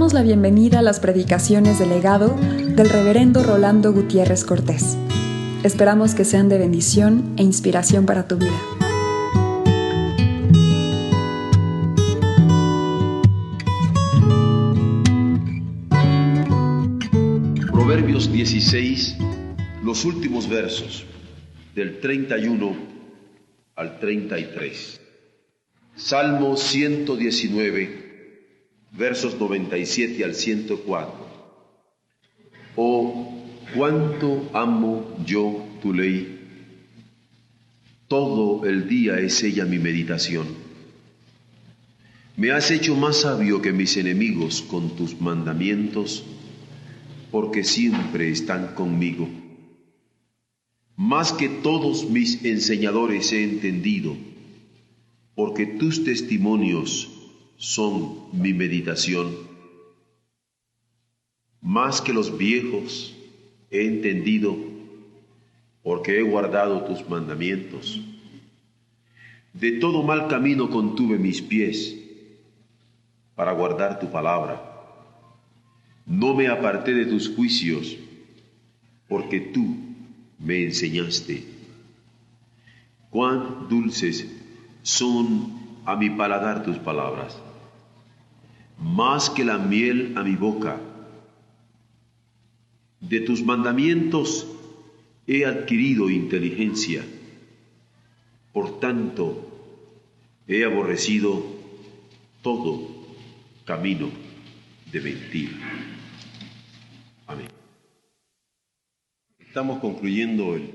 damos la bienvenida a las predicaciones del legado del reverendo Rolando Gutiérrez Cortés. Esperamos que sean de bendición e inspiración para tu vida. Proverbios 16, los últimos versos, del 31 al 33. Salmo 119, versos 97 al 104. Oh, cuánto amo yo tu ley. Todo el día es ella mi meditación. Me has hecho más sabio que mis enemigos con tus mandamientos, porque siempre están conmigo. Más que todos mis enseñadores he entendido, porque tus testimonios son mi meditación. Más que los viejos he entendido, porque he guardado tus mandamientos. De todo mal camino contuve mis pies, para guardar tu palabra. No me aparté de tus juicios, porque tú me enseñaste. Cuán dulces son a mi paladar tus palabras, más que la miel a mi boca. De tus mandamientos he adquirido inteligencia, por tanto he aborrecido todo camino de mentira. Amén. Estamos concluyendo el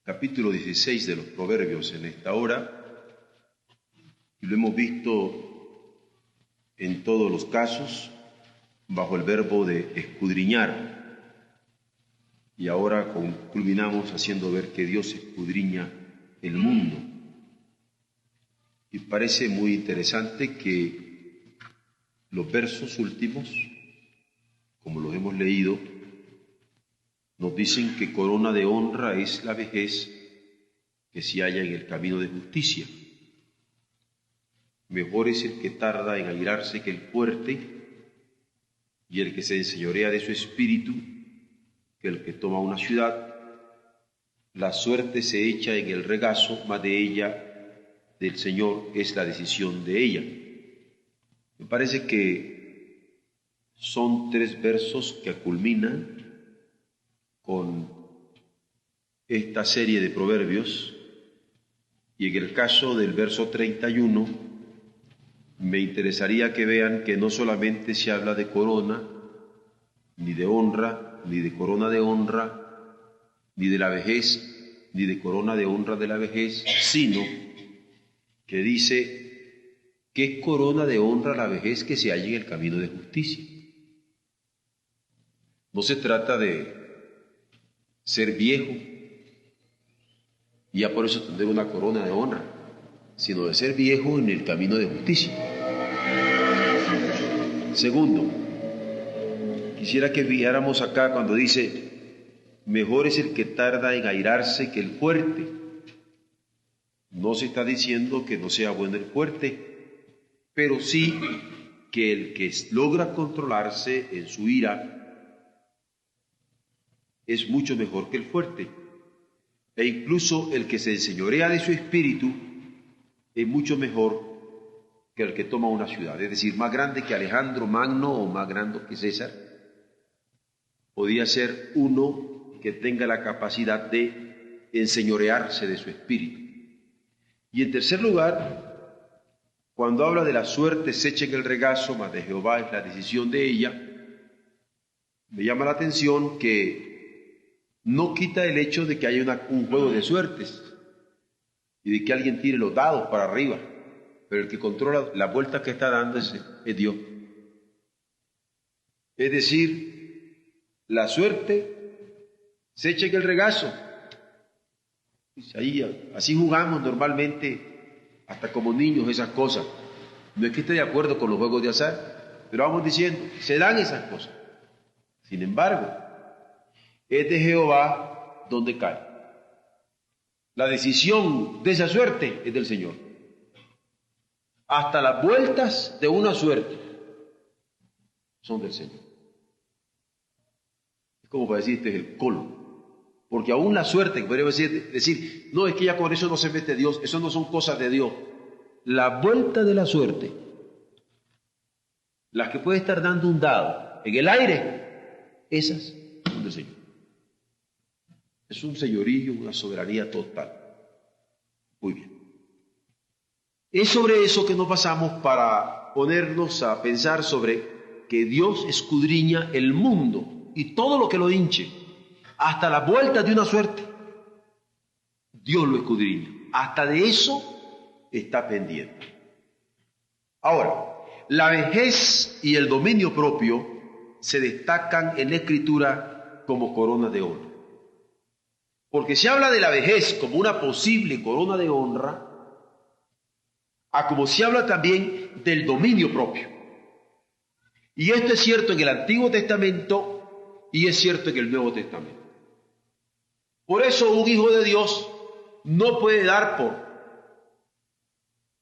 capítulo 16 de los Proverbios en esta hora, y lo hemos visto en todos los casos bajo el verbo de escudriñar, y ahora culminamos haciendo ver que Dios escudriña el mundo. Y parece muy interesante que los versos últimos, como los hemos leído, nos dicen que corona de honra es la vejez que se halla en el camino de justicia. Mejor es el que tarda en airarse que el fuerte, y el que se enseñorea de su espíritu que el que toma una ciudad. La suerte se echa en el regazo, mas de ella, del Señor, es la decisión de ella. Me parece que son 3 versos que culminan con esta serie de proverbios, y en el caso del verso 31, me interesaría que vean que no solamente se habla de corona, ni de honra, ni de corona de honra, ni de la vejez, ni de corona de honra de la vejez, sino que dice que es corona de honra la vejez que se halla en el camino de justicia. No se trata de ser viejo y ya por eso tener una corona de honra, sino de ser viejo en el camino de justicia. Segundo, quisiera que viéramos acá cuando dice, mejor es el que tarda en airarse que el fuerte. No se está diciendo que no sea bueno el fuerte, pero sí que el que logra controlarse en su ira es mucho mejor que el fuerte. E incluso el que se enseñorea de su espíritu es mucho mejor que el que toma una ciudad, es decir, más grande que Alejandro Magno o más grande que César. Podía ser uno que tenga la capacidad de enseñorearse de su espíritu. Y en tercer lugar, cuando habla de la suerte se echa en el regazo, mas de Jehová es la decisión de ella, me llama la atención que no quita el hecho de que haya un juego de suertes y de que alguien tire los dados para arriba, pero el que controla las vueltas que está dando es Dios. Es decir, la suerte se echa en el regazo. Así jugamos normalmente, hasta como niños, esas cosas. No es que esté de acuerdo con los juegos de azar, pero vamos diciendo, se dan esas cosas. Sin embargo, es de Jehová donde cae. La decisión de esa suerte es del Señor. Hasta las vueltas de una suerte son del Señor. Es como para decir, este es el colmo. Porque aún la suerte, que podríamos decir, no, es que ya con eso no se mete Dios, eso no son cosas de Dios. La vuelta de la suerte, las que puede estar dando un dado en el aire, esas son del Señor. Es un señorío, una soberanía total. Muy bien. Es sobre eso que nos basamos para ponernos a pensar sobre que Dios escudriña el mundo y todo lo que lo hinche, hasta la vuelta de una suerte. Dios lo escudriña. Hasta de eso está pendiente. Ahora, la vejez y el dominio propio se destacan en la Escritura como corona de honra. Porque se habla de la vejez como una posible corona de honra, a como se habla también del dominio propio. Y esto es cierto en el Antiguo Testamento y es cierto en el Nuevo Testamento. Por eso un hijo de Dios no puede dar por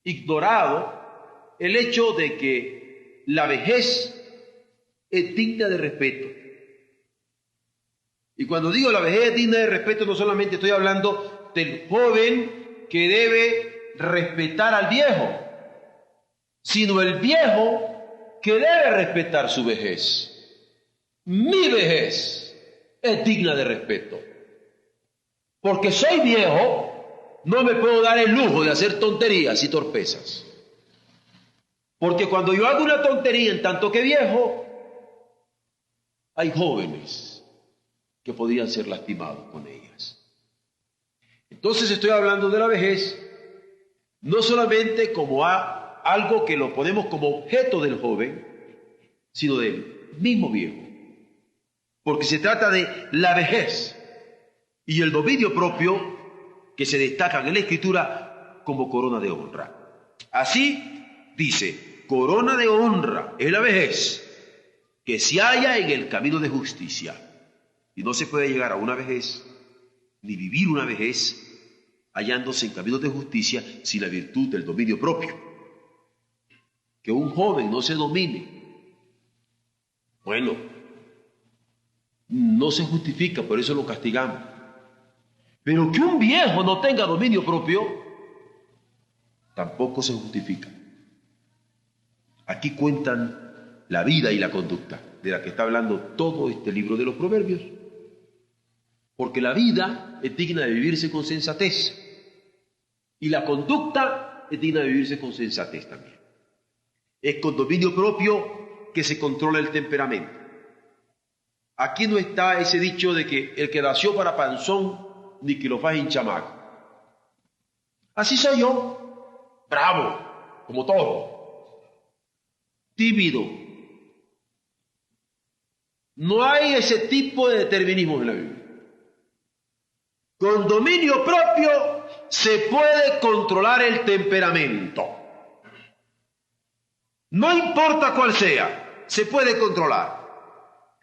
ignorado el hecho de que la vejez es digna de respeto. Y cuando digo la vejez es digna de respeto, no solamente estoy hablando del joven que debe respetar al viejo, sino el viejo que debe respetar su vejez. Mi vejez es digna de respeto. Porque soy viejo, no me puedo dar el lujo de hacer tonterías y torpezas. Porque cuando yo hago una tontería en tanto que viejo, hay jóvenes que podrían ser lastimados con ellas. Entonces estoy hablando de la vejez, no solamente como algo que lo ponemos como objeto del joven, sino del mismo viejo. Porque se trata de la vejez y el dominio propio que se destacan en la Escritura como corona de honra. Así dice, corona de honra es la vejez que se halla en el camino de justicia. Y no se puede llegar a una vejez, ni vivir una vejez, hallándose en caminos de justicia sin la virtud del dominio propio. Que un joven no se domine, bueno, no se justifica, por eso lo castigamos. Pero que un viejo no tenga dominio propio, tampoco se justifica. Aquí cuentan la vida y la conducta de la que está hablando todo este libro de los Proverbios. Porque la vida es digna de vivirse con sensatez y la conducta es digna de vivirse con sensatez también. Es con dominio propio que se controla el temperamento. Aquí no está ese dicho de que el que nació para panzón ni que lo faje chamaco. Así soy yo, bravo, como todo, tímido. No hay ese tipo de determinismo en la Biblia. Con dominio propio se puede controlar el temperamento. No importa cuál sea, se puede controlar.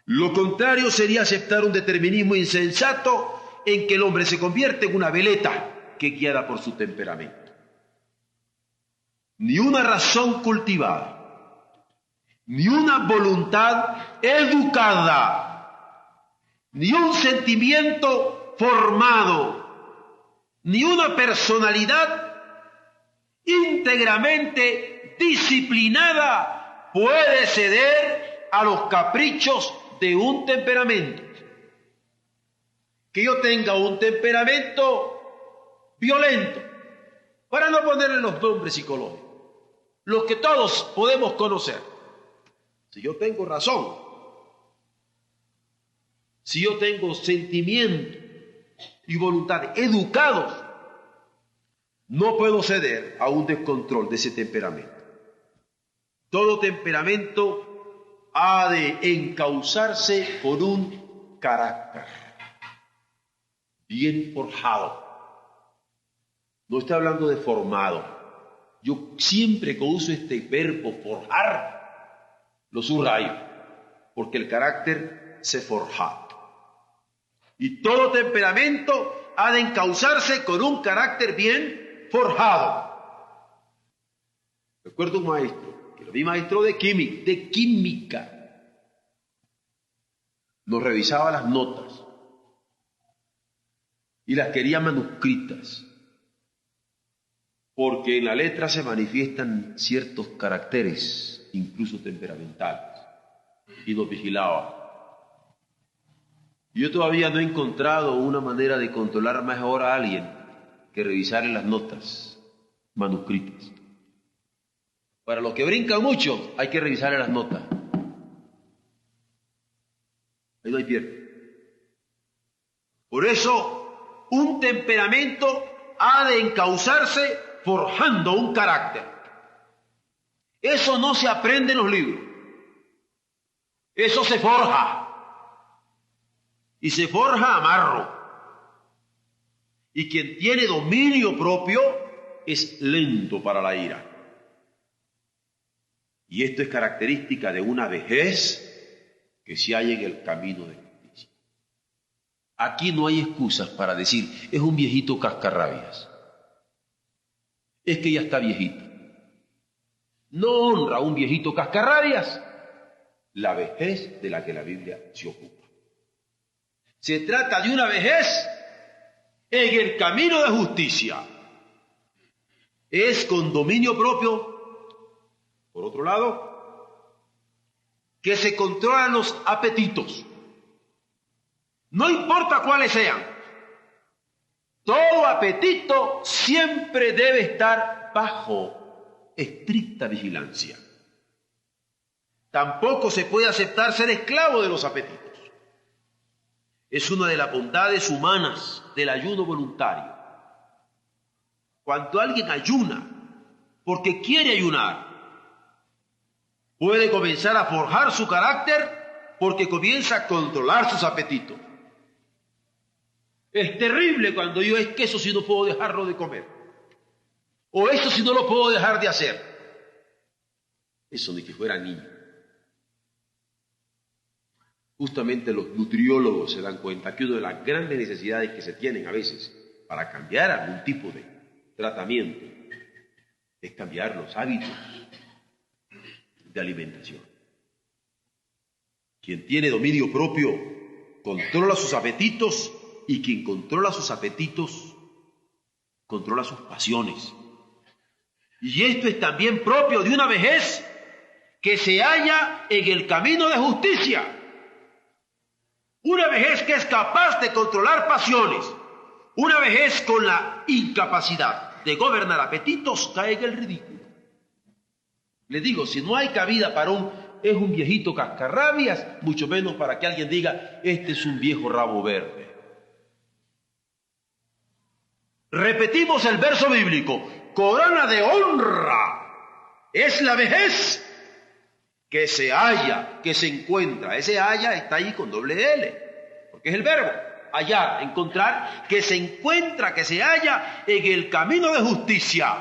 Lo contrario sería aceptar un determinismo insensato en que el hombre se convierte en una veleta que guiada por su temperamento. Ni una razón cultivada, ni una voluntad educada, ni un sentimiento formado, ni una personalidad íntegramente disciplinada puede ceder a los caprichos de un temperamento. Que yo tenga un temperamento violento, para no ponerle los nombres psicológicos, los que todos podemos conocer. Si yo tengo razón, si yo tengo sentimiento y voluntad educados, no puedo ceder a un descontrol de ese temperamento. Todo temperamento ha de encauzarse por un carácter bien forjado. No estoy hablando de formado. Yo siempre que uso este verbo forjar, lo subrayo, porque el carácter se forja. Y todo temperamento ha de encauzarse con un carácter bien forjado. Recuerdo un maestro, que lo vi maestro de química, nos revisaba las notas y las quería manuscritas, porque en la letra se manifiestan ciertos caracteres, incluso temperamentales, y nos vigilaba. Yo todavía no he encontrado una manera de controlar mejor a alguien que revisar en las notas manuscritas. Para los que brincan mucho, hay que revisar en las notas. Ahí no hay pierde. Por eso, un temperamento ha de encauzarse forjando un carácter. Eso no se aprende en los libros. Eso se forja. Y se forja a marro. Y quien tiene dominio propio es lento para la ira. Y esto es característica de una vejez que se halla en el camino de justicia. Aquí no hay excusas para decir, es un viejito cascarrabias. Es que ya está viejito. No honra a un viejito cascarrabias la vejez de la que la Biblia se ocupa. Se trata de una vejez en el camino de justicia. Es con dominio propio. Por otro lado, que se controlan los apetitos. No importa cuáles sean. Todo apetito siempre debe estar bajo estricta vigilancia. Tampoco se puede aceptar ser esclavo de los apetitos. Es una de las bondades humanas del ayuno voluntario. Cuando alguien ayuna porque quiere ayunar, puede comenzar a forjar su carácter porque comienza a controlar sus apetitos. Es terrible cuando yo es que eso sí no puedo dejarlo de comer. O eso sí no lo puedo dejar de hacer. Eso ni que fuera niño. Justamente los nutriólogos se dan cuenta que una de las grandes necesidades que se tienen a veces para cambiar algún tipo de tratamiento es cambiar los hábitos de alimentación. Quien tiene dominio propio controla sus apetitos, y quien controla sus apetitos controla sus pasiones. Y esto es también propio de una vejez que se halla en el camino de justicia. Una vejez que es capaz de controlar pasiones. Una vejez con la incapacidad de gobernar apetitos cae en el ridículo. Les digo, si no hay cabida para es un viejito cascarrabias, mucho menos para que alguien diga, este es un viejo rabo verde. Repetimos el verso bíblico, corona de honra es la vejez que se halla, que se encuentra. Ese halla está ahí con doble L, porque es el verbo, hallar, encontrar, que se encuentra, que se halla en el camino de justicia.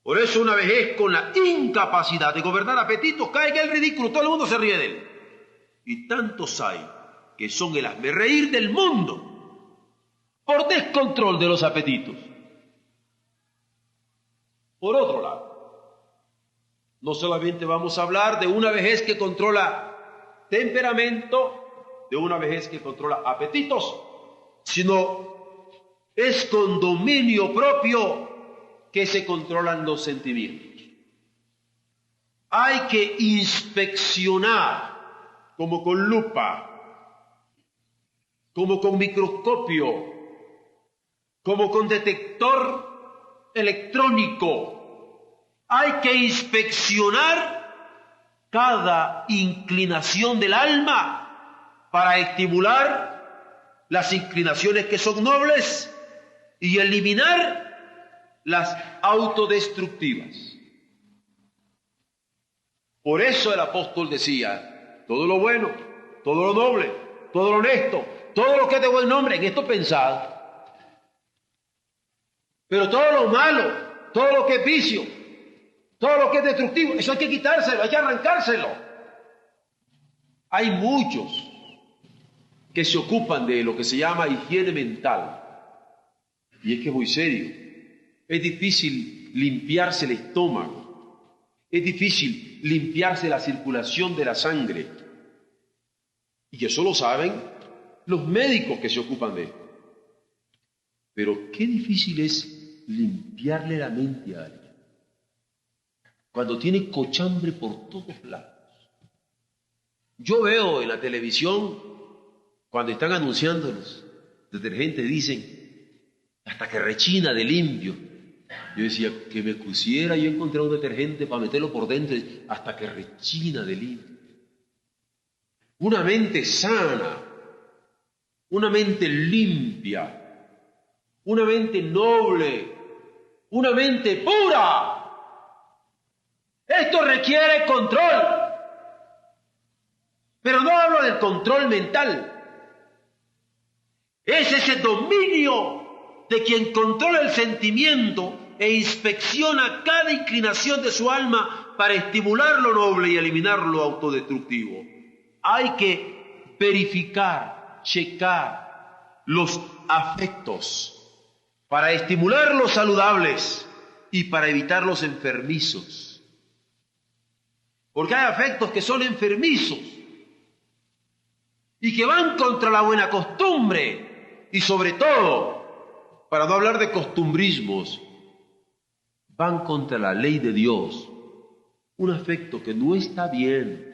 Por eso una vejez con la incapacidad de gobernar apetitos cae en el ridículo, todo el mundo se ríe de él. Y tantos hay que son el hazmerreír del mundo por descontrol de los apetitos. Por otro lado, no solamente vamos a hablar de una vejez que controla temperamento, de una vejez que controla apetitos, sino es con dominio propio que se controlan los sentimientos. Hay que inspeccionar, como con lupa, como con microscopio, como con detector electrónico. Hay que inspeccionar cada inclinación del alma para estimular las inclinaciones que son nobles y eliminar las autodestructivas. Por eso el apóstol decía, todo lo bueno, todo lo noble, todo lo honesto, todo lo que es de buen nombre, en esto pensad. Pero todo lo malo, todo lo que es vicio, todo lo que es destructivo, eso hay que quitárselo, hay que arrancárselo. Hay muchos que se ocupan de lo que se llama higiene mental. Y es que es muy serio. Es difícil limpiarse el estómago. Es difícil limpiarse la circulación de la sangre. Y que eso lo saben los médicos que se ocupan de esto. Pero qué difícil es limpiarle la mente a alguien cuando tiene cochambre por todos lados. Yo veo en la televisión, cuando están anunciando los detergentes, dicen, hasta que rechina de limpio. Yo decía, que me pusiera yo encontrar un detergente para meterlo por dentro, hasta que rechina de limpio. Una mente sana, una mente limpia, una mente noble, una mente pura. Esto requiere control. Pero no hablo del control mental. Es ese dominio de quien controla el sentimiento e inspecciona cada inclinación de su alma para estimular lo noble y eliminar lo autodestructivo. Hay que verificar, checar los afectos para estimular los saludables y para evitar los enfermizos. Porque hay afectos que son enfermizos y que van contra la buena costumbre y sobre todo, para no hablar de costumbrismos, van contra la ley de Dios. Un afecto que no está bien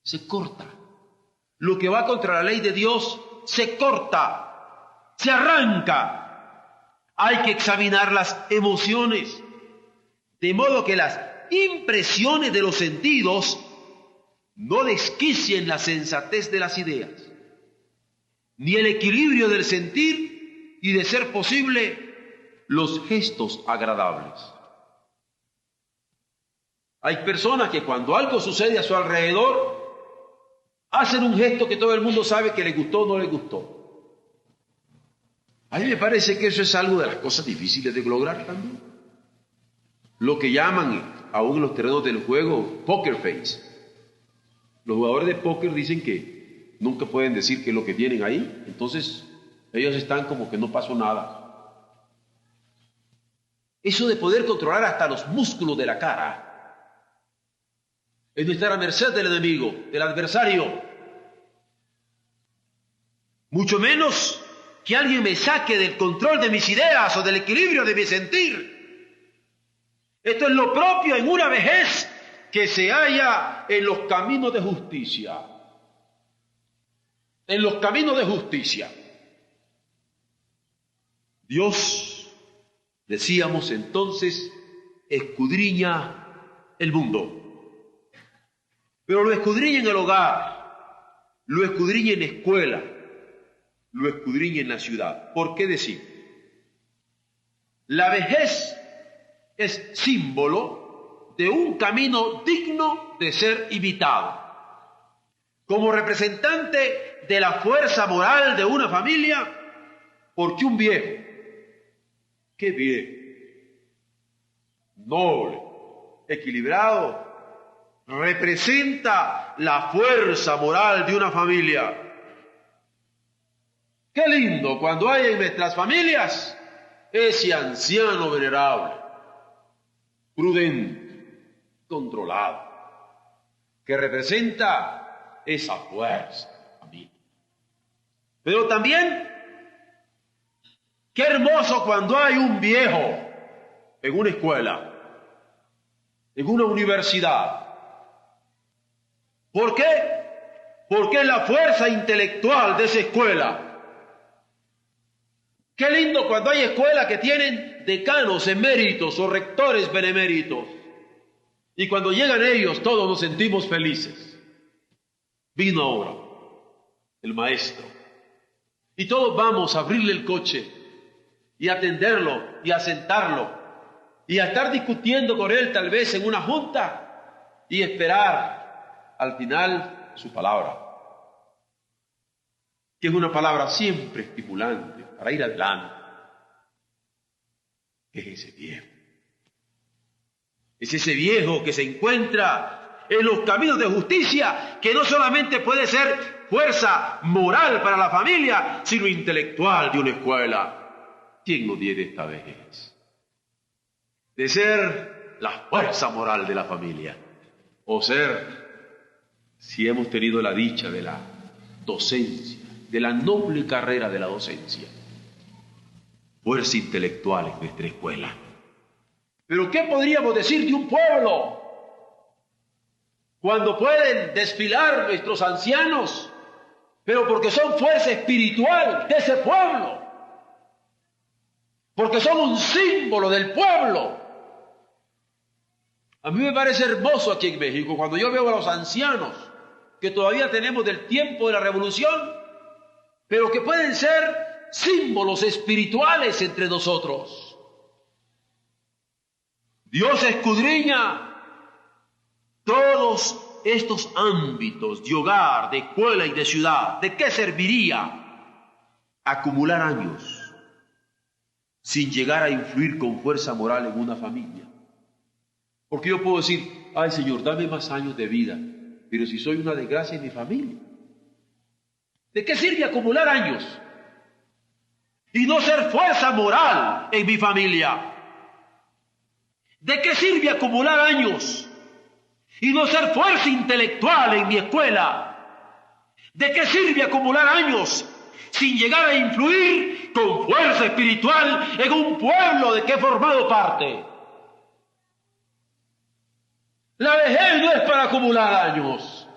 se corta. Lo que va contra la ley de Dios se corta, se arranca. Hay que examinar las emociones, de modo que las impresiones de los sentidos no desquicien la sensatez de las ideas, ni el equilibrio del sentir y, de ser posible, los gestos agradables. Hay personas que cuando algo sucede a su alrededor, hacen un gesto que todo el mundo sabe que le gustó o no le gustó. A mí me parece que eso es algo de las cosas difíciles de lograr también. Lo que llaman, aún en los terrenos del juego, poker face. Los jugadores de póker dicen que nunca pueden decir qué es lo que tienen ahí, entonces ellos están como que no pasó nada. Eso de poder controlar hasta los músculos de la cara es no estar a merced del enemigo, del adversario. Mucho menos que alguien me saque del control de mis ideas o del equilibrio de mi sentir. Esto es lo propio en una vejez que se halla en los caminos de justicia. En los caminos de justicia. Dios, decíamos entonces, escudriña el mundo. Pero lo escudriña en el hogar, lo escudriña en la escuela, lo escudriña en la ciudad. ¿Por qué decir? La vejez es símbolo de un camino digno de ser imitado. Como representante de la fuerza moral de una familia, porque un viejo, qué viejo, noble, equilibrado, representa la fuerza moral de una familia. Qué lindo cuando hay en nuestras familias ese anciano venerable, prudente, controlado, que representa esa fuerza. Pero también, qué hermoso cuando hay un viejo en una escuela, en una universidad. ¿Por qué? Porque es la fuerza intelectual de esa escuela. Qué lindo cuando hay escuelas que tienen decanos eméritos o rectores beneméritos. Y cuando llegan ellos, todos nos sentimos felices. Vino ahora el maestro. Y todos vamos a abrirle el coche y a atenderlo y a sentarlo y a estar discutiendo con él tal vez en una junta y esperar al final su palabra, que es una palabra siempre estimulante para ir adelante. Es ese viejo. Es ese viejo que se encuentra en los caminos de justicia, que no solamente puede ser fuerza moral para la familia, sino intelectual de una escuela. ¿Quién no tiene esta vejez? De ser la fuerza moral de la familia, o ser si hemos tenido la dicha de la docencia, de la noble carrera de la docencia. Fuerza intelectual en nuestra escuela. Pero ¿qué podríamos decir de un pueblo cuando pueden desfilar nuestros ancianos, pero porque son fuerza espiritual de ese pueblo? Porque son un símbolo del pueblo. A mí me parece hermoso aquí en México cuando yo veo a los ancianos que todavía tenemos del tiempo de la revolución, pero que pueden ser símbolos espirituales entre nosotros. Dios escudriña todos estos ámbitos de hogar, de escuela y de ciudad. ¿De qué serviría acumular años sin llegar a influir con fuerza moral en una familia? Porque yo puedo decir, ay Señor, dame más años de vida, pero si soy una desgracia en mi familia, ¿de qué sirve acumular años y no ser fuerza moral en mi familia? ¿De qué sirve acumular años y no ser fuerza intelectual en mi escuela? ¿De qué sirve acumular años sin llegar a influir con fuerza espiritual en un pueblo de que he formado parte? La vejez no es para acumular años.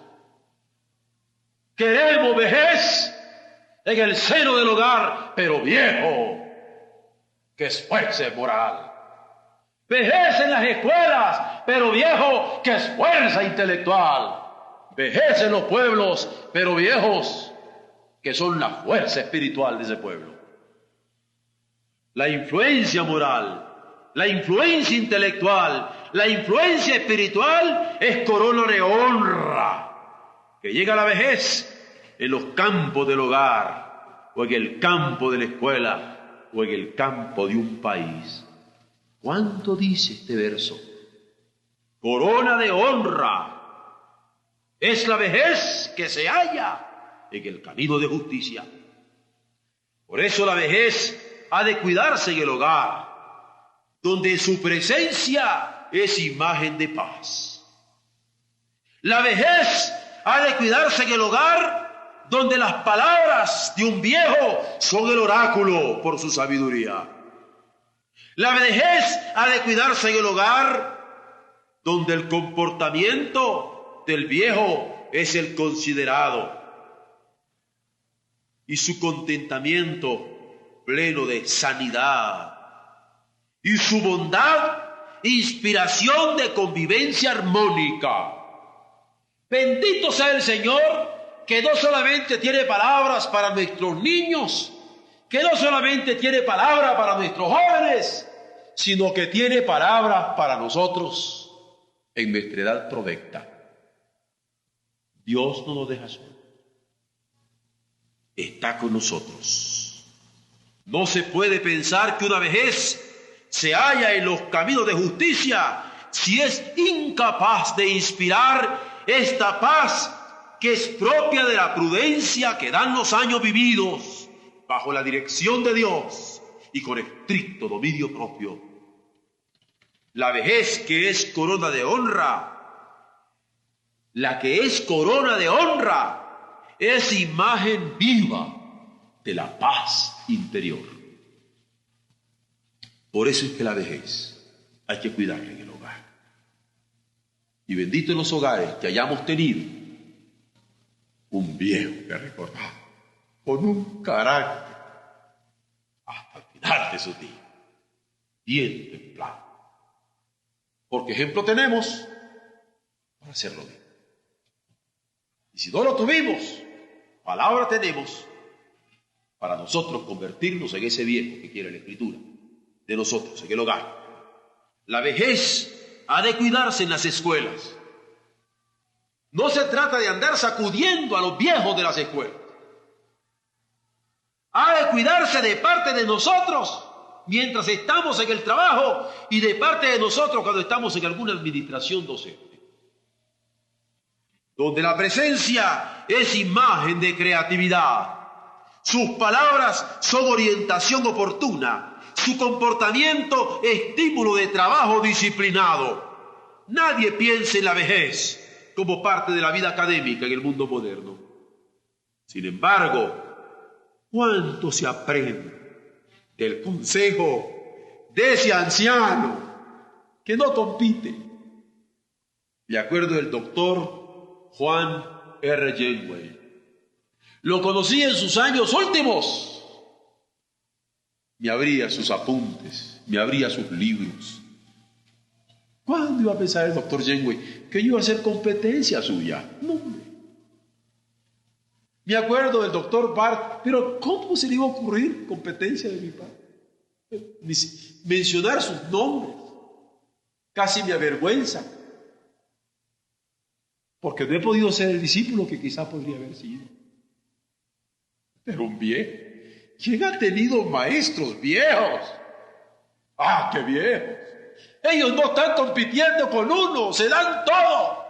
Queremos vejez en el seno del hogar, pero viejo, que esfuerce moral. Vejez en las escuelas, pero viejo, que es fuerza intelectual. Vejez en los pueblos, pero viejos, que son la fuerza espiritual de ese pueblo. La influencia moral, la influencia intelectual, la influencia espiritual es corona de honra, que llega a la vejez en los campos del hogar, o en el campo de la escuela, o en el campo de un país. ¿Cuánto dice este verso? Corona de honra es la vejez que se halla en el camino de justicia. Por eso la vejez ha de cuidarse en el hogar, donde su presencia es imagen de paz. La vejez ha de cuidarse en el hogar, donde las palabras de un viejo son el oráculo por su sabiduría. La vejez ha de cuidarse en el hogar, donde el comportamiento del viejo es el considerado y su contentamiento pleno de sanidad y su bondad, inspiración de convivencia armónica. Bendito sea el Señor, que no solamente tiene palabras para nuestros niños, que no solamente tiene palabra para nuestros jóvenes, sino que tiene palabras para nosotros en nuestra edad provecta. Dios no nos deja solos. Está con nosotros. No se puede pensar que una vejez se halla en los caminos de justicia si es incapaz de inspirar esta paz que es propia de la prudencia que dan los años vividos bajo la dirección de Dios y con estricto dominio propio. La vejez que es corona de honra, la que es corona de honra, es imagen viva de la paz interior. Por eso es que la vejez hay que cuidarla en el hogar. Y bendito en los hogares que hayamos tenido un viejo que recordar, con un carácter hasta el final de sus días, bien templado. Porque ejemplo tenemos para hacerlo bien. Y si no lo tuvimos, palabra tenemos para nosotros convertirnos en ese viejo que quiere la Escritura de nosotros en el hogar. La vejez ha de cuidarse en las escuelas. No se trata de andar sacudiendo a los viejos de las escuelas. Ha de cuidarse de parte de nosotros mientras estamos en el trabajo y de parte de nosotros cuando estamos en alguna administración docente. Donde la presencia es imagen de creatividad. Sus palabras son orientación oportuna. Su comportamiento, estímulo de trabajo disciplinado. Nadie piense en la vejez como parte de la vida académica en el mundo moderno. Sin embargo, ¿cuánto se aprende del consejo de ese anciano que no compite? Me acuerdo del doctor Juan R. Janeway. Lo conocí en sus años últimos. Me abría sus apuntes, me abría sus libros. ¿Cuándo iba a pensar el doctor Janeway que yo iba a hacer competencia suya? No, hombre. Me acuerdo del doctor Barth, pero ¿cómo se le iba a ocurrir competencia de mi padre? Mencionar sus nombres casi me avergüenza, porque no he podido ser el discípulo que quizás podría haber sido. Pero un viejo, ¿quién ha tenido maestros viejos? ¡Ah, qué viejos! Ellos no están compitiendo con uno, se dan todo.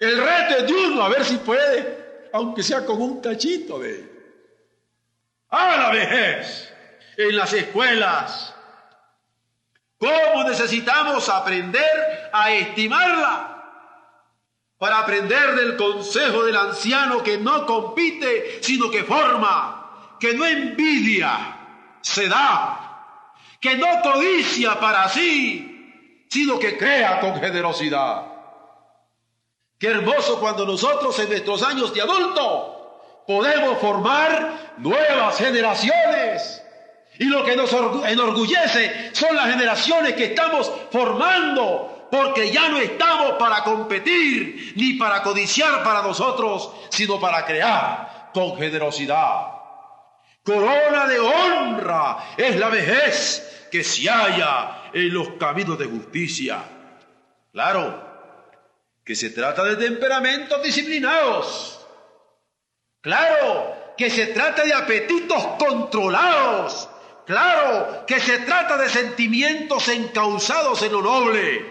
El reto es de uno, a ver si puede, aunque sea con un cachito de él. ¡Ah, la vejez! En las escuelas, ¿cómo necesitamos aprender a estimarla? Para aprender del consejo del anciano que no compite, sino que forma, que no envidia, se da, que no codicia para sí, sino que crea con generosidad. Qué hermoso cuando nosotros en nuestros años de adulto podemos formar nuevas generaciones. Y lo que nos enorgullece son las generaciones que estamos formando, porque ya no estamos para competir ni para codiciar para nosotros, sino para crear con generosidad. Corona de honra es la vejez que se halla en los caminos de justicia. Claro que se trata de temperamentos disciplinados. Claro que se trata de apetitos controlados. Claro que se trata de sentimientos encausados en lo noble,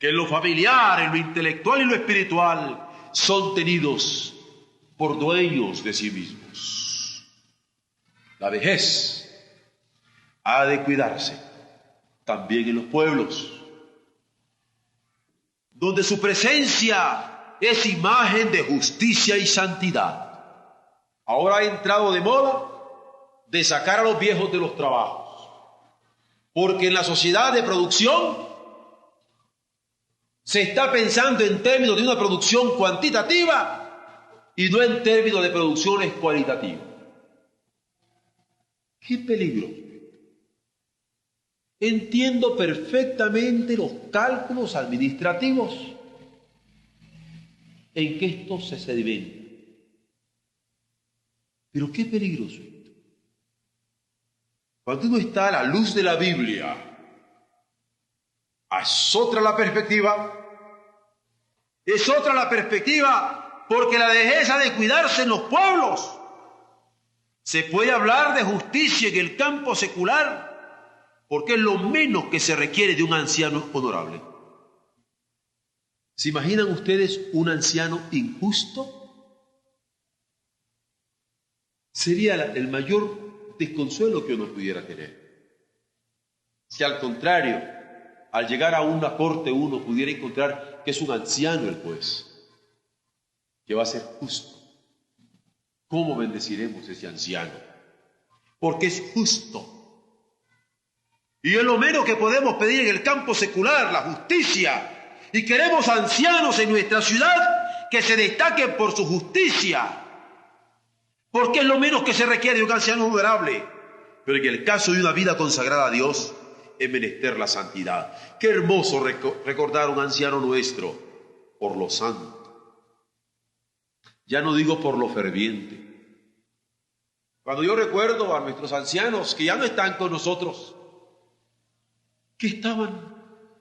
que en lo familiar, en lo intelectual y lo espiritual son tenidos por dueños de sí mismos. La vejez ha de cuidarse también en los pueblos, donde su presencia es imagen de justicia y santidad. Ahora ha entrado de moda de sacar a los viejos de los trabajos, porque en la sociedad de producción se está pensando en términos de una producción cuantitativa y no en términos de producciones cualitativas. ¡Qué peligro! Entiendo perfectamente los cálculos administrativos en que esto se sedimenta. Pero qué peligroso. Cuando uno está a la luz de la Biblia, es otra la perspectiva. Es otra la perspectiva, porque la vejez ha de cuidarse en los pueblos. Se puede hablar de justicia en el campo secular, porque es lo menos que se requiere de un anciano honorable. ¿Se imaginan ustedes un anciano injusto? Sería el mayor desconsuelo que uno pudiera tener. Si al contrario, al llegar a una corte uno pudiera encontrar que es un anciano el juez, que va a ser justo, ¿cómo bendeciremos a ese anciano? Porque es justo. Y es lo menos que podemos pedir en el campo secular, la justicia. Y queremos ancianos en nuestra ciudad que se destaquen por su justicia, porque es lo menos que se requiere de un anciano honorable. Pero en el caso de una vida consagrada a Dios, es menester la santidad. Qué hermoso recordar a un anciano nuestro por lo santo. Ya no digo por lo ferviente. Cuando yo recuerdo a nuestros ancianos que ya no están con nosotros, que estaban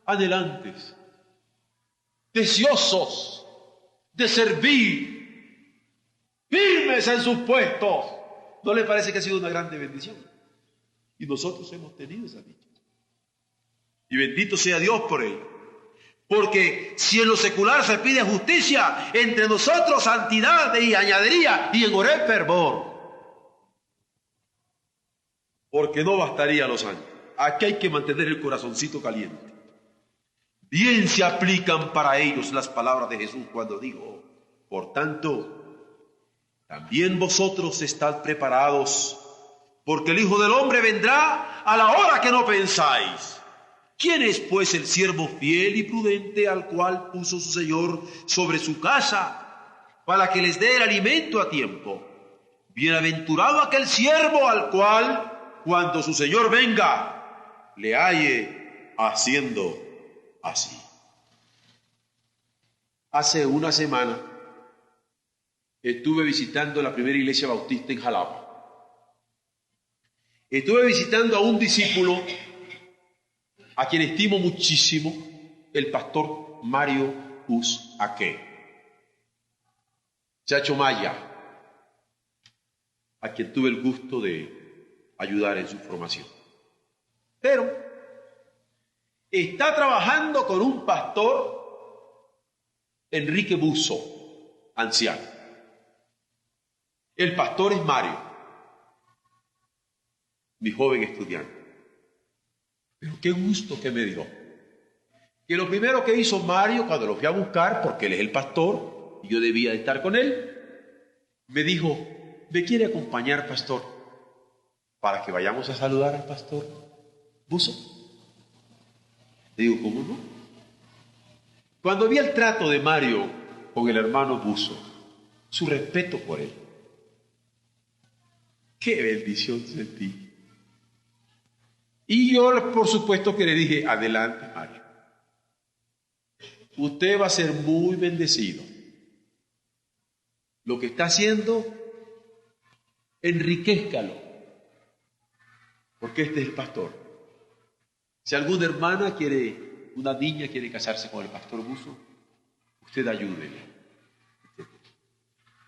anhelantes, deseosos de servir, firmes en sus puestos, ¿no le parece que ha sido una grande bendición? Y nosotros hemos tenido esa dicha. Y bendito sea Dios por ello. Porque si en lo secular se pide justicia, entre nosotros santidad y añadiría, y en oré fervor. Porque no bastaría los años. Aquí hay que mantener el corazoncito caliente. Bien se aplican para ellos las palabras de Jesús cuando dijo: por tanto, también vosotros estad preparados, porque el Hijo del Hombre vendrá a la hora que no pensáis. ¿Quién es pues el siervo fiel y prudente al cual puso su Señor sobre su casa para que les dé el alimento a tiempo? Bienaventurado aquel siervo al cual, cuando su Señor venga, le halle haciendo así. Hace una semana estuve visitando la primera iglesia bautista en Jalapa. Estuve visitando a un discípulo a quien estimo muchísimo, el pastor Mario Usaque, Chacho Maya, a quien tuve el gusto de ayudar en su formación. Pero está trabajando con un pastor, Enrique Buzo, anciano. El pastor es Mario, mi joven estudiante. Pero qué gusto que me dio. Que lo primero que hizo Mario cuando lo fui a buscar, porque él es el pastor y yo debía de estar con él, me dijo: ¿me quiere acompañar, pastor, para que vayamos a saludar al pastor Buzo? Le digo: ¿cómo no? Cuando vi el trato de Mario con el hermano Buzo, su respeto por él, qué bendición sentí. Y yo, por supuesto, que le dije: adelante, Mario. Usted va a ser muy bendecido. Lo que está haciendo, enriquézcalo, porque este es el pastor. Si alguna hermana quiere, una niña quiere casarse con el pastor Buzo, usted ayúdele.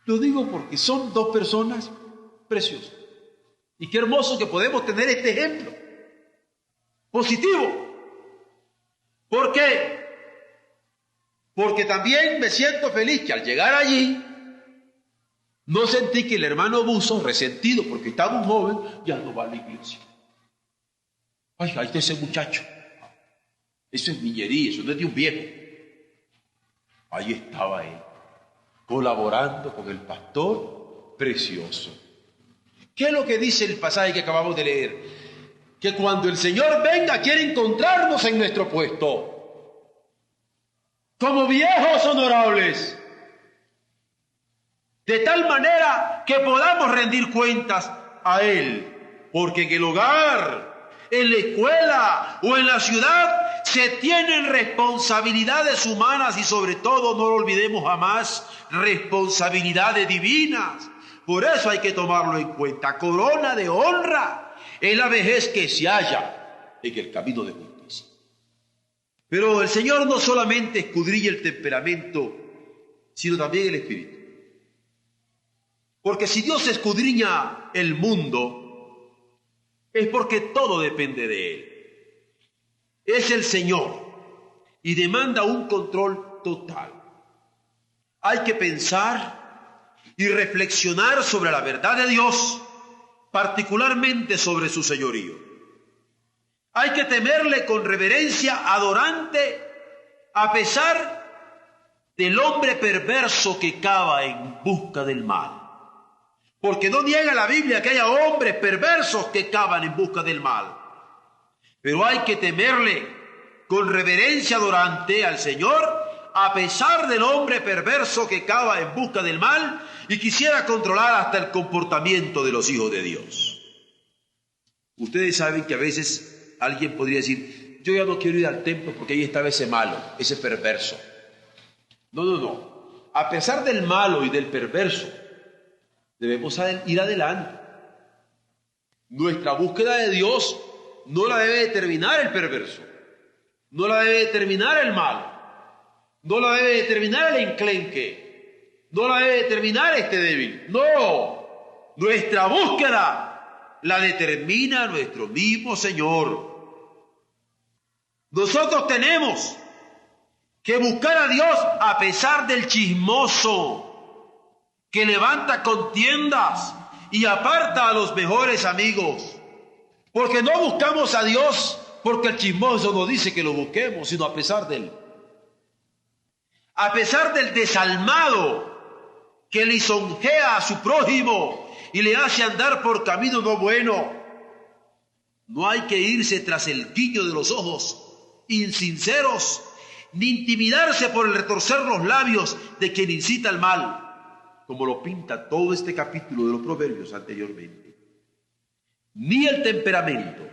Lo digo porque son dos personas preciosas. Y qué hermoso que podemos tener este ejemplo positivo. ¿Por qué? Porque también me siento feliz que al llegar allí no sentí que el hermano Buzo, resentido porque estaba un joven, ya no va a la iglesia. Ay, ahí está ese muchacho. Eso es niñería, eso no es de un viejo. Ahí estaba él, colaborando con el pastor precioso. ¿Qué es lo que dice el pasaje que acabamos de leer? Que cuando el Señor venga quiere encontrarnos en nuestro puesto, como viejos honorables, de tal manera que podamos rendir cuentas a Él, porque en el hogar, en la escuela o en la ciudad se tienen responsabilidades humanas y sobre todo, no lo olvidemos jamás, responsabilidades divinas. Por eso hay que tomarlo en cuenta. Corona de honra es la vejez que se halla en el camino de justicia. Pero el Señor no solamente escudriña el temperamento, sino también el espíritu. Porque si Dios escudriña el mundo, es porque todo depende de Él. Es el Señor y demanda un control total. Hay que pensar y reflexionar sobre la verdad de Dios, particularmente sobre su señorío. Hay que temerle con reverencia adorante a pesar del hombre perverso que cava en busca del mal. Porque no niega la Biblia que haya hombres perversos que cavan en busca del mal. Pero hay que temerle con reverencia adorante al Señor a pesar del hombre perverso que cava en busca del mal y quisiera controlar hasta el comportamiento de los hijos de Dios. Ustedes saben que a veces alguien podría decir: yo ya no quiero ir al templo porque ahí estaba ese malo, ese perverso. No. A pesar del malo y del perverso, debemos ir adelante. Nuestra búsqueda de Dios no la debe determinar el perverso, no la debe determinar el malo, no la debe determinar el enclenque, no la debe determinar este débil. No, nuestra búsqueda la determina nuestro mismo Señor. Nosotros tenemos que buscar a Dios a pesar del chismoso que levanta contiendas y aparta a los mejores amigos. Porque no buscamos a Dios Porque el chismoso no dice que lo busquemos, sino a pesar de él. A pesar del desalmado que lisonjea a su prójimo y le hace andar por camino no bueno, no hay que irse tras el guiño de los ojos insinceros, ni intimidarse por el retorcer los labios de quien incita al mal, como lo pinta todo este capítulo de los Proverbios anteriormente. Ni el temperamento,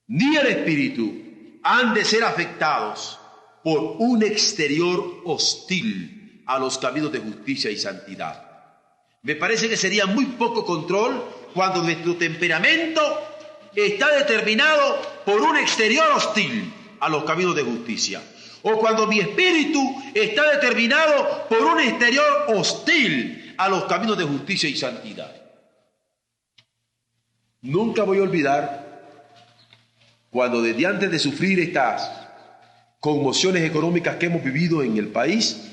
ni el espíritu han de ser afectados por un exterior hostil a los caminos de justicia y santidad. Me parece que sería muy poco control cuando nuestro temperamento está determinado por un exterior hostil a los caminos de justicia, o cuando mi espíritu está determinado por un exterior hostil a los caminos de justicia y santidad. Nunca voy a olvidar cuando desde antes de sufrir estas conmociones económicas que hemos vivido en el país,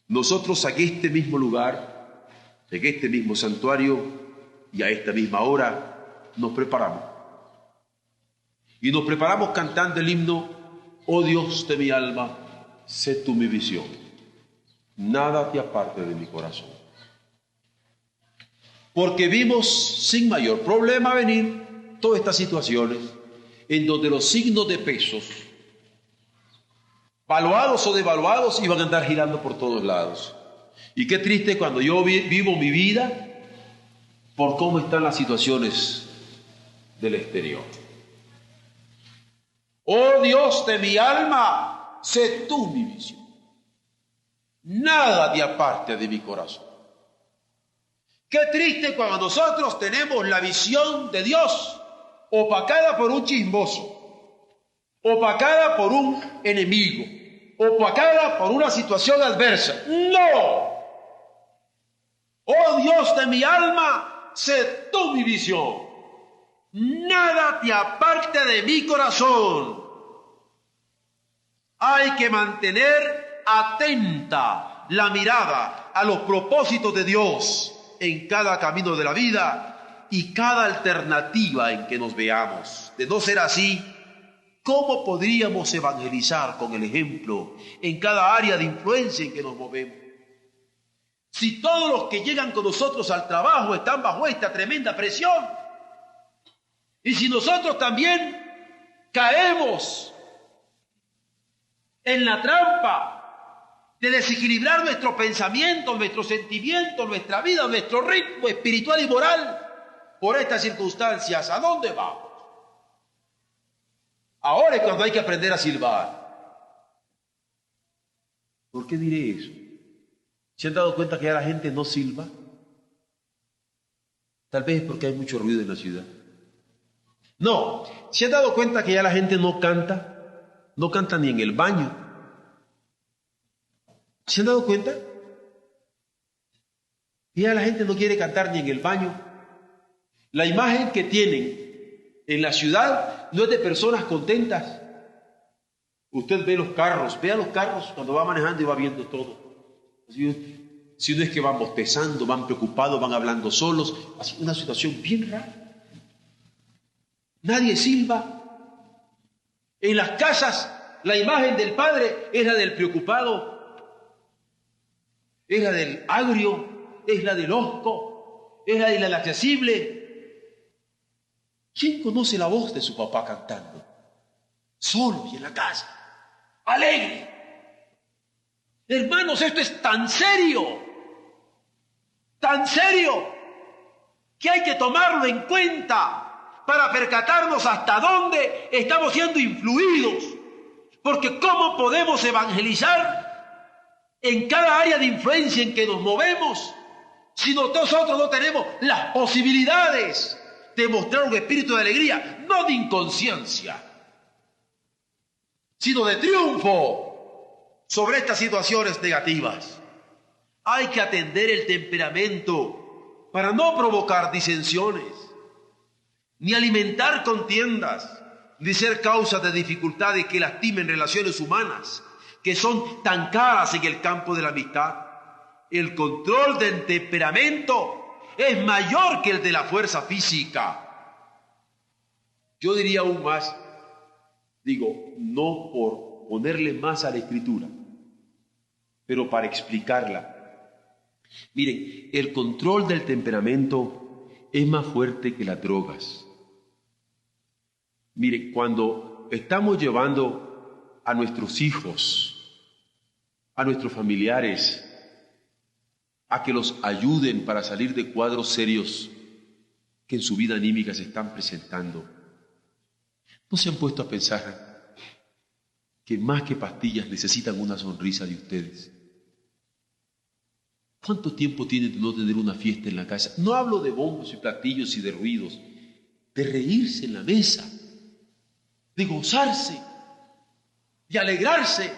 nosotros en este mismo lugar, en este mismo santuario y a esta misma hora nos preparamos. Y nos preparamos cantando el himno: oh Dios de mi alma, sé tú mi visión, nada te aparte de mi corazón. Porque vimos sin mayor problema venir todas estas situaciones en donde los signos de pesos, valuados o devaluados, iban a andar girando por todos lados. Y qué triste cuando yo vivo mi vida por cómo están las situaciones del exterior. Oh Dios de mi alma, sé tú mi visión, nada te aparte de mi corazón. Qué triste cuando nosotros tenemos la visión de Dios opacada por un chismoso, opacada por un enemigo, opacada por una situación adversa. ¡No! Oh Dios de mi alma, sé tú mi visión, nada te aparte de mi corazón. Hay que mantener atenta la mirada a los propósitos de Dios en cada camino de la vida y cada alternativa en que nos veamos. De no ser así, ¿cómo podríamos evangelizar con el ejemplo en cada área de influencia en que nos movemos? Si todos los que llegan con nosotros al trabajo están bajo esta tremenda presión, y si nosotros también caemos en la trampa de desequilibrar nuestro pensamiento, nuestro sentimiento, nuestra vida, nuestro ritmo espiritual y moral por estas circunstancias, ¿a dónde vamos? Ahora es cuando hay que aprender a silbar. ¿Por qué diré eso? ¿Se han dado cuenta que ya la gente no silba? Tal vez es porque hay mucho ruido en la ciudad. No, ¿se han dado cuenta que ya la gente no canta? No canta ni en el baño. ¿Se han dado cuenta? Y ya la gente no quiere cantar ni en el baño. La imagen que tienen en la ciudad no es de personas contentas. Usted ve los carros, vea los carros cuando va manejando y va viendo todo. Si no es que van bostezando, van preocupados, van hablando solos. Así, una situación bien rara. Nadie silba. En las casas la imagen del padre es la del preocupado, es la del agrio, es la del hosco, es la del inaccesible. ¿Quién conoce la voz de su papá cantando? Solo y en la casa, alegre. Hermanos, esto es tan serio, que hay que tomarlo en cuenta para percatarnos hasta dónde estamos siendo influidos. Porque ¿cómo podemos evangelizar en cada área de influencia en que nos movemos si nosotros no tenemos las posibilidades de mostrar un espíritu de alegría, no de inconsciencia, sino de triunfo sobre estas situaciones negativas? Hay que atender el temperamento para no provocar disensiones, ni alimentar contiendas, ni ser causa de dificultades que lastimen relaciones humanas, que son tan caras en el campo de la amistad. El control del temperamento es mayor que el de la fuerza física. Yo diría aún más, no por ponerle más a la Escritura, pero para explicarla. Miren, el control del temperamento es más fuerte que las drogas. Miren, cuando estamos llevando a nuestros hijos, a nuestros familiares, a que los ayuden para salir de cuadros serios que en su vida anímica se están presentando, ¿no se han puesto a pensar que más que pastillas necesitan una sonrisa de ustedes? ¿Cuánto tiempo tienen de no tener una fiesta en la casa? No hablo de bombos y platillos y de ruidos, de reírse en la mesa, de gozarse, de alegrarse.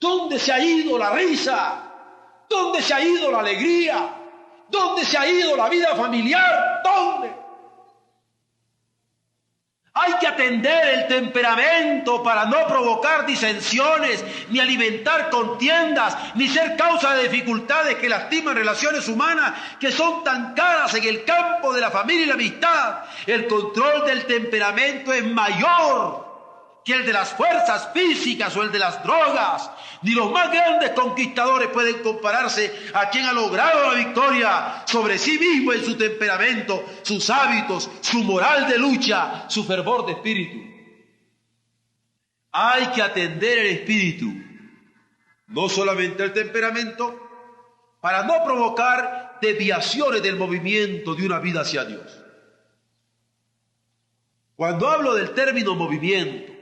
¿Dónde se ha ido la risa? ¿Dónde se ha ido la alegría? ¿Dónde se ha ido la vida familiar? ¿Dónde? Hay que atender el temperamento para no provocar disensiones, ni alimentar contiendas, ni ser causa de dificultades que lastiman relaciones humanas que son tan caras en el campo de la familia y la amistad. El control del temperamento es mayor que el de las fuerzas físicas o el de las drogas. Ni los más grandes conquistadores pueden compararse a quien ha logrado la victoria sobre sí mismo en su temperamento, sus hábitos, su moral de lucha, su fervor de espíritu. Hay que atender el espíritu, no solamente el temperamento, para no provocar desviaciones del movimiento de una vida hacia Dios. Cuando hablo del término movimiento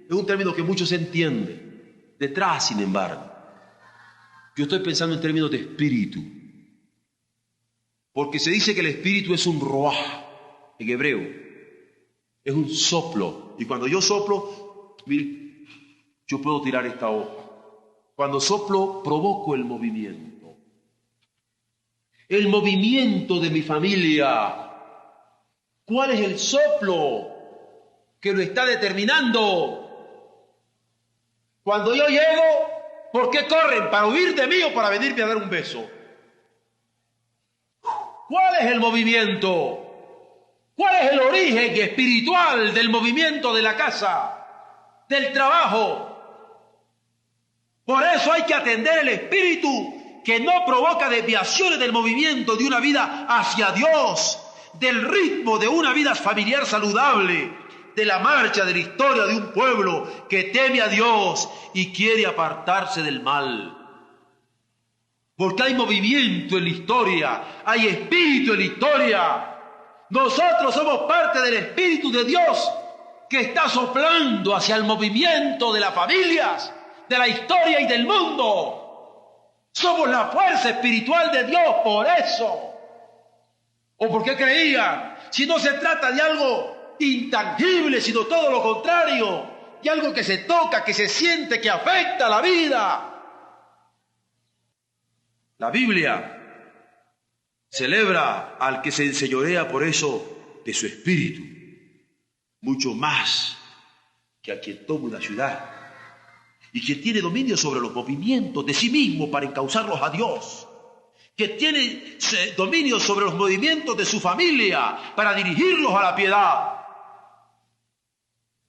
es un término que muchos entienden. Detrás, sin embargo, yo estoy pensando en términos de espíritu, porque se dice que el espíritu es un ruaj en hebreo, es un soplo, y cuando yo soplo, mire, yo puedo tirar esta hoja. Cuando soplo, provoco el movimiento de mi familia. ¿Cuál es el soplo que lo está determinando? Cuando yo llego, ¿por qué corren? ¿Para huir de mí o para venirme a dar un beso? ¿Cuál es el movimiento? ¿Cuál es el origen espiritual del movimiento de la casa, del trabajo? Por eso hay que atender el espíritu que no provoca desviaciones del movimiento de una vida hacia Dios, del ritmo de una vida familiar saludable, de la marcha de la historia de un pueblo que teme a Dios y quiere apartarse del mal. Porque hay movimiento en la historia, hay espíritu en la historia. Nosotros somos parte del espíritu de Dios que está soplando hacia el movimiento de las familias, de la historia y del mundo. Somos la fuerza espiritual de Dios, por eso. ¿O por qué creían? Si no se trata de algo intangible, sino todo lo contrario, de algo que se toca, que se siente, que afecta la vida. La Biblia celebra al que se enseñorea por eso de su espíritu, mucho más que a quien toma una ciudad y quien tiene dominio sobre los movimientos de sí mismo para encauzarlos a Dios, que tiene dominio sobre los movimientos de su familia para dirigirlos a la piedad.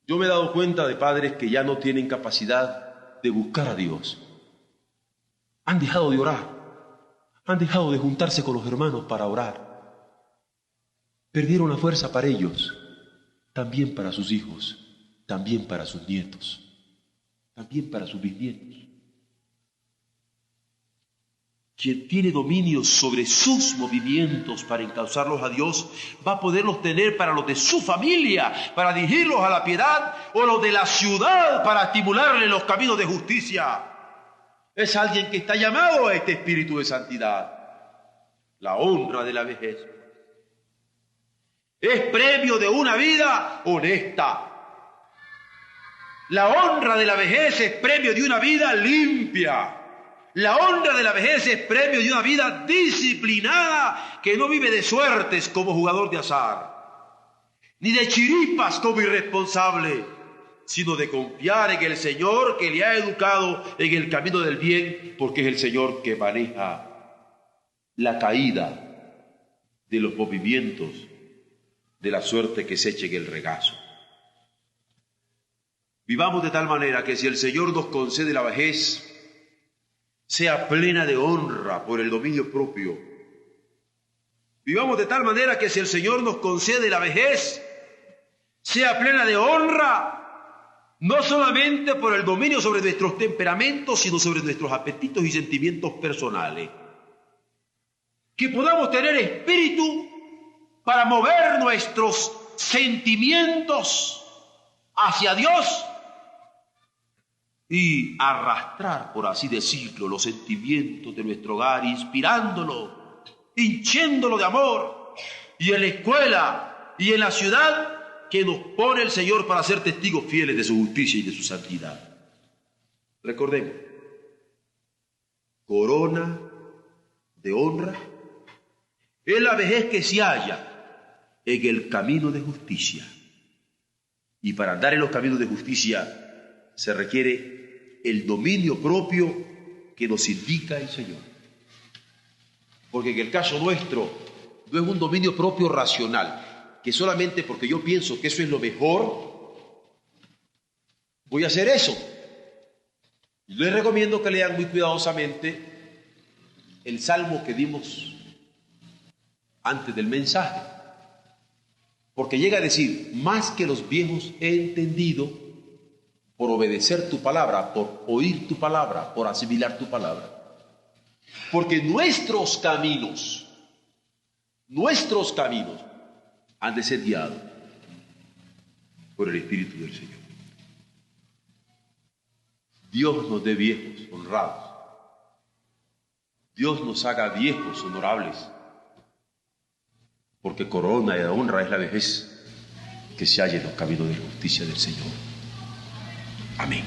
Yo me he dado cuenta de padres que ya no tienen capacidad de buscar a Dios. Han dejado de orar, han dejado de juntarse con los hermanos para orar. Perdieron la fuerza para ellos, también para sus hijos, también para sus nietos, también para sus bisnietos. Quien tiene dominio sobre sus movimientos para encauzarlos a Dios, va a poderlos tener para los de su familia, para dirigirlos a la piedad, o los de la ciudad para estimularle los caminos de justicia. Es alguien que está llamado a este espíritu de santidad. La honra de la vejez es premio de una vida honesta. La honra de la vejez es premio de una vida limpia. La honra de la vejez es premio de una vida disciplinada que no vive de suertes como jugador de azar, ni de chiripas como irresponsable, sino de confiar en el Señor que le ha educado en el camino del bien, porque es el Señor que maneja la caída de los movimientos de la suerte que se eche en el regazo. Vivamos de tal manera que si el Señor nos concede la vejez, sea plena de honra por el dominio propio. Vivamos de tal manera que si el Señor nos concede la vejez, sea plena de honra, no solamente por el dominio sobre nuestros temperamentos, sino sobre nuestros apetitos y sentimientos personales. Que podamos tener espíritu para mover nuestros sentimientos hacia Dios y arrastrar, por así decirlo, los sentimientos de nuestro hogar, inspirándolo, hinchéndolo de amor, y en la escuela y en la ciudad que nos pone el Señor para ser testigos fieles de su justicia y de su santidad. Recordemos, corona de honra es la vejez que se halla en el camino de justicia. Y para andar en los caminos de justicia se requiere el dominio propio que nos indica el Señor. Porque en el caso nuestro no es un dominio propio racional, que solamente porque yo pienso que eso es lo mejor, voy a hacer eso. Les recomiendo que lean muy cuidadosamente el salmo que dimos antes del mensaje, porque llega a decir: más que los viejos he entendido por obedecer tu palabra, por oír tu palabra, por asimilar tu palabra. Porque nuestros caminos han de ser guiados por el Espíritu del Señor. Dios nos dé viejos honrados. Dios nos haga viejos honorables. Porque corona de honra es la vejez que se halla en los caminos de la justicia del Señor. Amén.